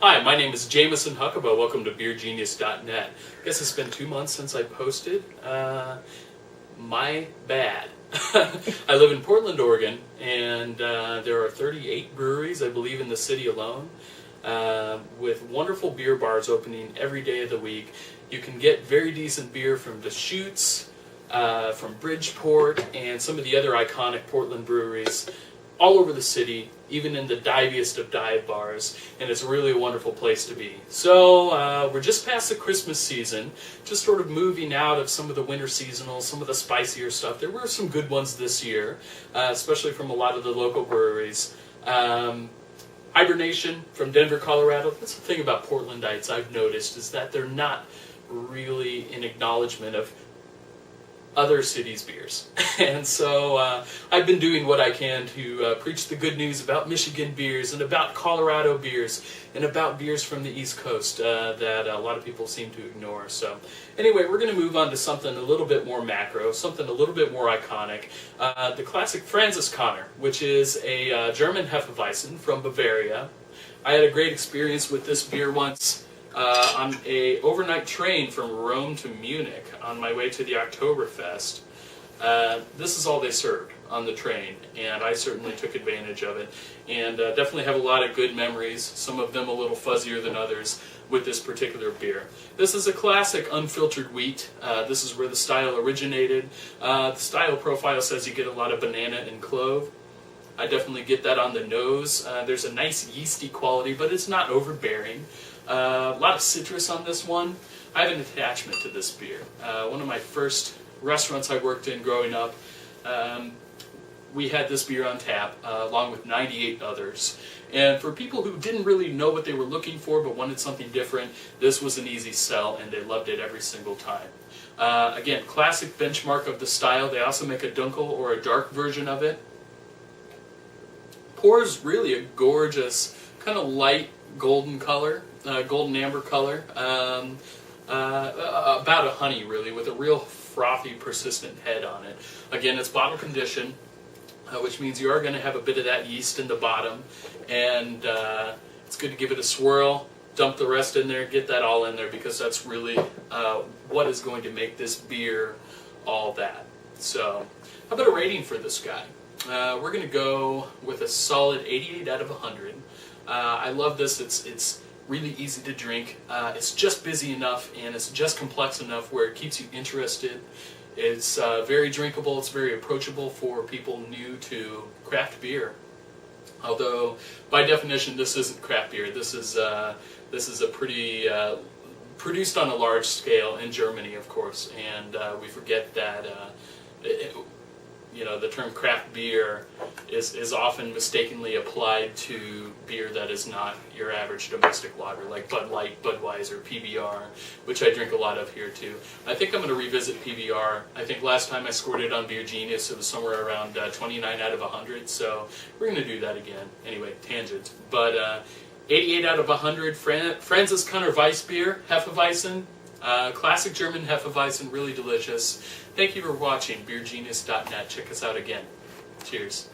Hi, my name is Jameson Huckaba. Welcome to BeerGenius.net. I guess it's been 2 months since I posted. My bad. I live in Portland, Oregon, and there are 38 breweries, I believe, in the city alone, with wonderful beer bars opening every day of the week. You can get very decent beer from Deschutes, from Bridgeport, and some of the other iconic Portland breweries all over the city, even in the diviest of dive bars, and it's really a wonderful place to be. So we're just past the Christmas season, just sort of moving out of some of the winter seasonals, some of the spicier stuff. There were some good ones this year, especially from a lot of the local breweries. Hibernation from Denver, Colorado. That's the thing about Portlandites I've noticed, is that they're not really an acknowledgement of other cities' beers. And so I've been doing what I can to preach the good news about Michigan beers and about Colorado beers and about beers from the East Coast that a lot of people seem to ignore. So anyway, we're going to move on to something a little bit more macro, something a little bit more iconic. The classic Franziskaner, which is a German Hefeweizen from Bavaria. I had a great experience with this beer once. On a overnight train from Rome to Munich on my way to the Oktoberfest. This is all they served on the train, and I certainly took advantage of it, and definitely have a lot of good memories, some of them a little fuzzier than others, with this particular beer. This is a classic unfiltered wheat. This is where the style originated. The style profile says you get a lot of banana and clove. I definitely get that on the nose. There's a nice yeasty quality, but it's not overbearing. A lot of citrus on this one. I have an attachment to this beer. One of my first restaurants I worked in growing up, we had this beer on tap along with 98 others. And for people who didn't really know what they were looking for but wanted something different, this was an easy sell, and they loved it every single time. Again, classic benchmark of the style. They also make a dunkel or a dark version of it. Pours really a gorgeous, kind of light golden color, golden amber color, about a honey really, with a real frothy, persistent head on it. Again, it's bottle conditioned, which means you are going to have a bit of that yeast in the bottom, and it's good to give it a swirl, dump the rest in there, get that all in there, because that's really what is going to make this beer all that. So, how about a rating for this guy? We're going to go with a solid 88 out of 100. I love this. It's really easy to drink. It's just busy enough, and it's just complex enough where it keeps you interested. It's very drinkable. It's very approachable for people new to craft beer. Although, by definition, this isn't craft beer. This is a pretty produced on a large scale in Germany, of course, and we forget that. The term craft beer is often mistakenly applied to beer that is not your average domestic lager, like Bud Light, Budweiser, PBR, which I drink a lot of here too. I think I'm going to revisit PBR. I think last time I scored it on BeerGenius, it was somewhere around 29 out of 100, so we're going to do that again. Anyway, tangent. But 88 out of 100, Franziskaner Weissbier, Hefeweizen. Classic German Hefeweizen, really delicious. Thank you for watching BeerGenius.net. Check us out again. Cheers.